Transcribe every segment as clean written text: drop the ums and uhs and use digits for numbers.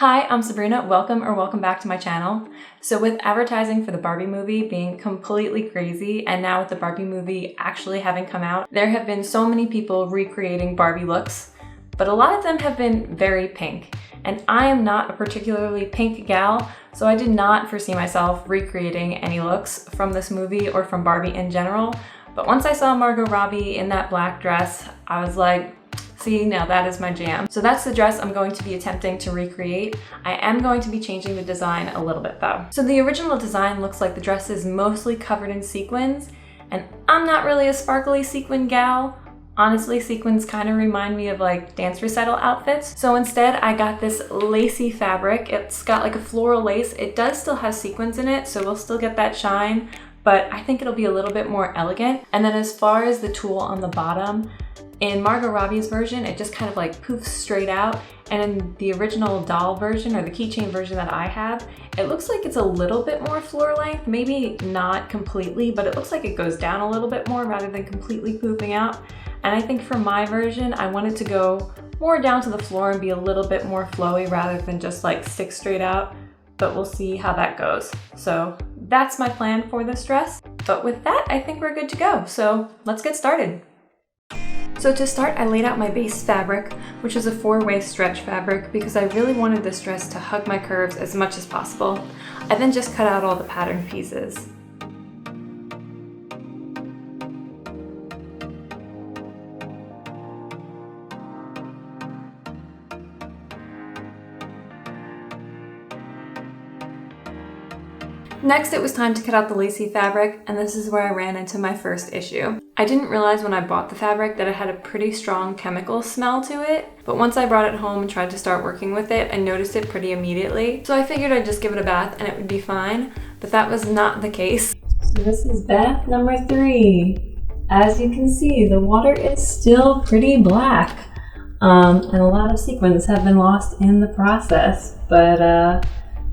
Hi, I'm Sabrina. Welcome back to my channel. So with advertising for the Barbie movie being completely crazy, and now with the Barbie movie actually having come out, there have been so many people recreating Barbie looks, but a lot of them have been very pink. And I am not a particularly pink gal, so I did not foresee myself recreating any looks from this movie or from Barbie in general. But once I saw Margot Robbie in that black dress, I was like, see, now that is my jam. So that's the dress I'm going to be attempting to recreate. I am going to be changing the design a little bit though. So the original design looks like the dress is mostly covered in sequins, and I'm not really a sparkly sequin gal. Honestly, sequins kind of remind me of like dance recital outfits. So instead I got this lacy fabric. It's got like a floral lace. It does still have sequins in it, so we'll still get that shine, but I think it'll be a little bit more elegant. And then as far as the tulle on the bottom, in Margot Robbie's version, it just kind of like poofs straight out. And in the original doll version, or the keychain version that I have, it looks like it's a little bit more floor length, maybe not completely, but it looks like it goes down a little bit more rather than completely poofing out. And I think for my version, I wanted to go more down to the floor and be a little bit more flowy rather than just like stick straight out, but we'll see how that goes. So that's my plan for this dress. But with that, I think we're good to go. So let's get started. So to start, I laid out my base fabric, which is a 4-way stretch fabric because I really wanted this dress to hug my curves as much as possible. I then just cut out all the pattern pieces. Next, it was time to cut out the lacy fabric, and this is where I ran into my first issue. I didn't realize when I bought the fabric that it had a pretty strong chemical smell to it, but once I brought it home and tried to start working with it, I noticed it pretty immediately. So I figured I'd just give it a bath and it would be fine, but that was not the case. So this is bath number 3. As you can see, the water is still pretty black, and a lot of sequins have been lost in the process, but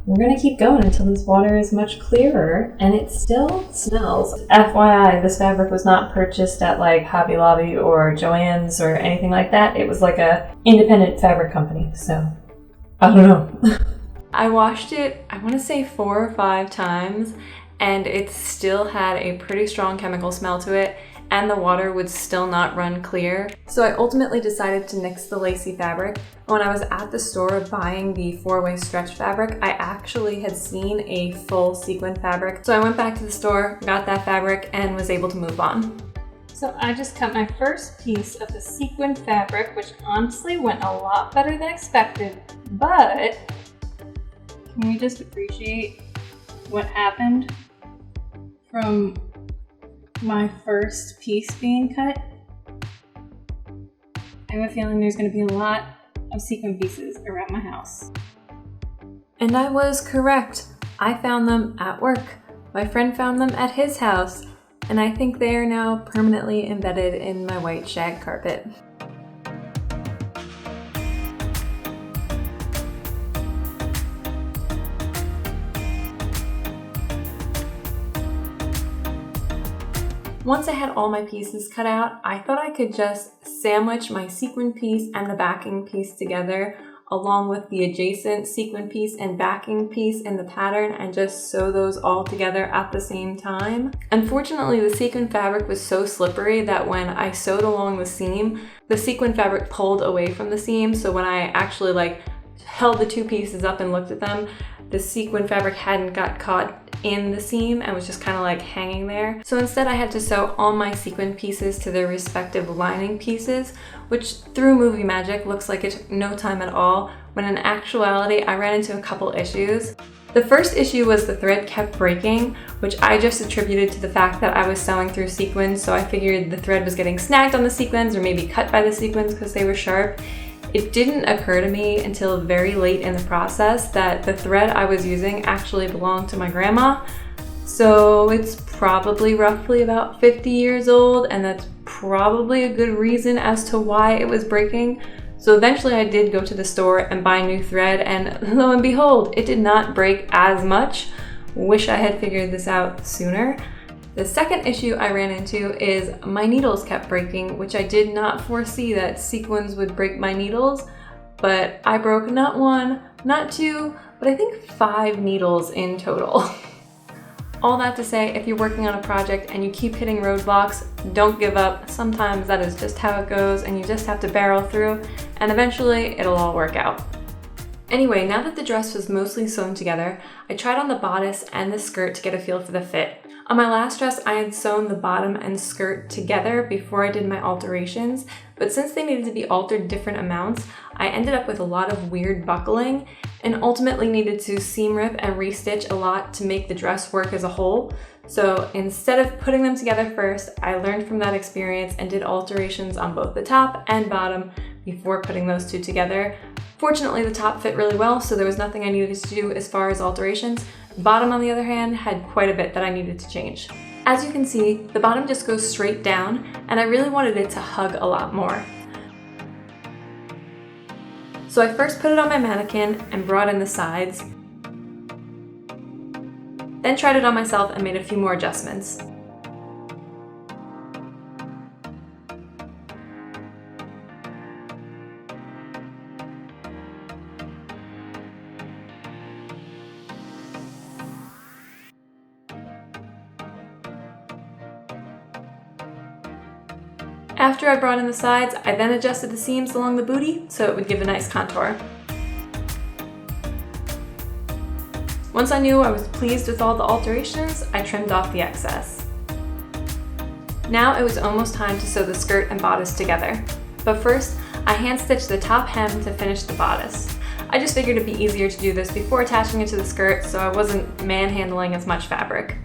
we're gonna keep going until this water is much clearer, and it still smells. FYI, this fabric was not purchased at like Hobby Lobby or Joann's or anything like that. It was like a independent fabric company, so I don't know. I washed it, I wanna say 4 or 5 times, and it still had a pretty strong chemical smell to it, and the water would still not run clear. So I ultimately decided to nix the lacy fabric. When I was at the store buying the 4-way stretch fabric, I actually had seen a full sequin fabric. So I went back to the store, got that fabric, and was able to move on. So I just cut my first piece of the sequin fabric, which honestly went a lot better than expected, but can we just appreciate what happened from my first piece being cut? I have a feeling there's going to be a lot of sequin pieces around my house. And I was correct. I found them at work. My friend found them at his house, and I think they are now permanently embedded in my white shag carpet. Once I had all my pieces cut out, I thought I could just sandwich my sequin piece and the backing piece together along with the adjacent sequin piece and backing piece in the pattern and just sew those all together at the same time. Unfortunately, the sequin fabric was so slippery that when I sewed along the seam, the sequin fabric pulled away from the seam, so when I actually like held the 2 pieces up and looked at them, the sequin fabric hadn't got caught in the seam and was just kind of like hanging there. So instead I had to sew all my sequin pieces to their respective lining pieces, which through movie magic looks like it took no time at all, when in actuality I ran into a couple issues. The first issue was the thread kept breaking, which I just attributed to the fact that I was sewing through sequins, so I figured the thread was getting snagged on the sequins or maybe cut by the sequins because they were sharp. It didn't occur to me until very late in the process that the thread I was using actually belonged to my grandma. So it's probably roughly about 50 years old, and that's probably a good reason as to why it was breaking. So eventually I did go to the store and buy new thread, and lo and behold, it did not break as much. Wish I had figured this out sooner. The second issue I ran into is my needles kept breaking, which I did not foresee that sequins would break my needles, but I broke not one, Not 2, but I think 5 needles in total. All that to say, if you're working on a project and you keep hitting roadblocks, don't give up. Sometimes that is just how it goes and you just have to barrel through, and eventually it'll all work out. Anyway, now that the dress was mostly sewn together, I tried on the bodice and the skirt to get a feel for the fit. On my last dress, I had sewn the bottom and skirt together before I did my alterations, but since they needed to be altered different amounts, I ended up with a lot of weird buckling and ultimately needed to seam rip and restitch a lot to make the dress work as a whole. So instead of putting them together first, I learned from that experience and did alterations on both the top and bottom before putting those two together. Fortunately, the top fit really well, so there was nothing I needed to do as far as alterations. Bottom, on the other hand, had quite a bit that I needed to change. As you can see, the bottom just goes straight down, and I really wanted it to hug a lot more. So I first put it on my mannequin and brought in the sides, then tried it on myself and made a few more adjustments. After I brought in the sides, I then adjusted the seams along the booty so it would give a nice contour. Once I knew I was pleased with all the alterations, I trimmed off the excess. Now it was almost time to sew the skirt and bodice together. But first, I hand stitched the top hem to finish the bodice. I just figured it'd be easier to do this before attaching it to the skirt so I wasn't manhandling as much fabric.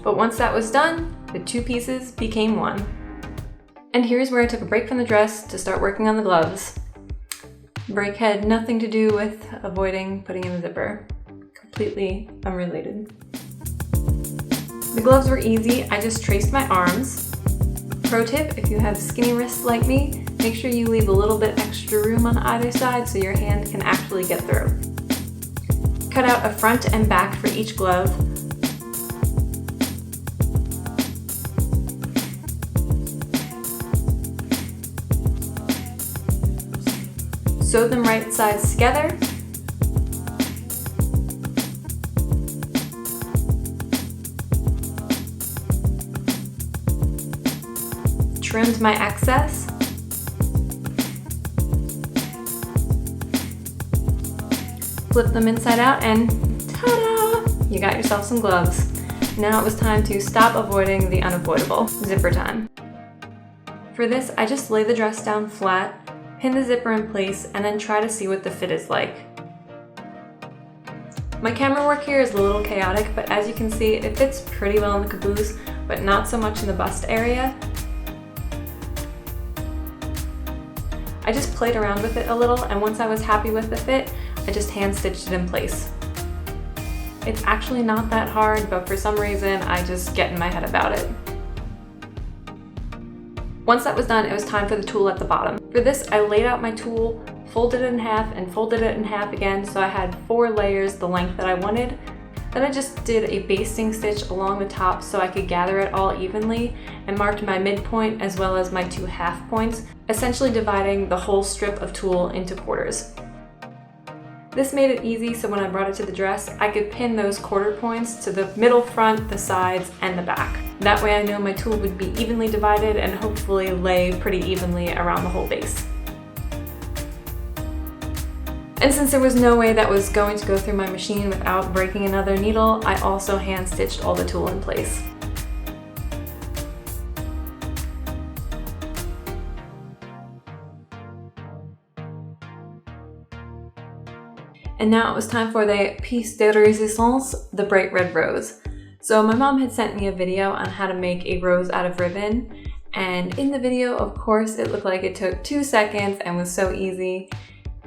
But once that was done, the two pieces became one. And here's where I took a break from the dress to start working on the gloves. Break had nothing to do with avoiding putting in the zipper. Completely unrelated. The gloves were easy, I just traced my arms. Pro tip, if you have skinny wrists like me, make sure you leave a little bit extra room on either side so your hand can actually get through. Cut out a front and back for each glove. Sewed them right sides together. Trimmed my excess. Flip them inside out and ta-da! You got yourself some gloves. Now it was time to stop avoiding the unavoidable. Zipper time. For this, I just lay the dress down flat, pin the zipper in place, and then try to see what the fit is like. My camera work here is a little chaotic, but as you can see, it fits pretty well in the caboose, but not so much in the bust area. I just played around with it a little, and once I was happy with the fit, I just hand stitched it in place. It's actually not that hard, but for some reason, I just get in my head about it. Once that was done, it was time for the tulle at the bottom. For this, I laid out my tulle, folded it in half, and folded it in half again, so I had 4 layers the length that I wanted. Then I just did a basting stitch along the top so I could gather it all evenly, and marked my midpoint as well as my 2 half points, essentially dividing the whole strip of tulle into quarters. This made it easy so when I brought it to the dress, I could pin those quarter points to the middle, front, the sides, and the back. That way I know my tulle would be evenly divided and hopefully lay pretty evenly around the whole base. And since there was no way that was going to go through my machine without breaking another needle, I also hand stitched all the tulle in place. And now it was time for the piece de résistance, the bright red rose. So my mom had sent me a video on how to make a rose out of ribbon, and in the video, of course, it looked like it took 2 seconds and was so easy.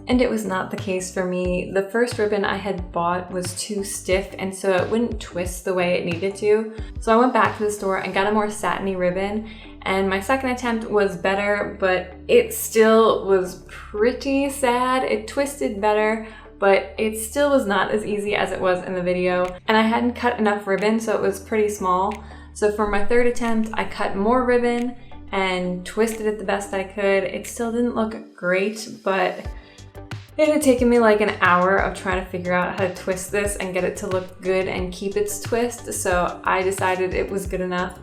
And it was not the case for me. The first ribbon I had bought was too stiff, and so it wouldn't twist the way it needed to. So I went back to the store and got a more satiny ribbon, and my second attempt was better, but it still was pretty sad. It twisted better, but it still was not as easy as it was in the video. And I hadn't cut enough ribbon, so it was pretty small. So for my third attempt, I cut more ribbon, and twisted it the best I could. It still didn't look great, but it had taken me like an hour of trying to figure out how to twist this and get it to look good and keep its twist, so I decided it was good enough.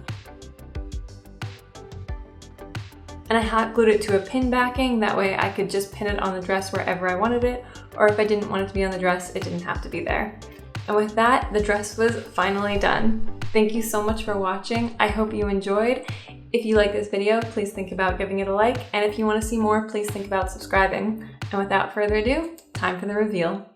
And I hot glued it to a pin backing, that way I could just pin it on the dress wherever I wanted it, or if I didn't want it to be on the dress, it didn't have to be there. And with that, the dress was finally done. Thank you so much for watching. I hope you enjoyed. If you like this video, please think about giving it a like, and if you want to see more, please think about subscribing. And without further ado, time for the reveal.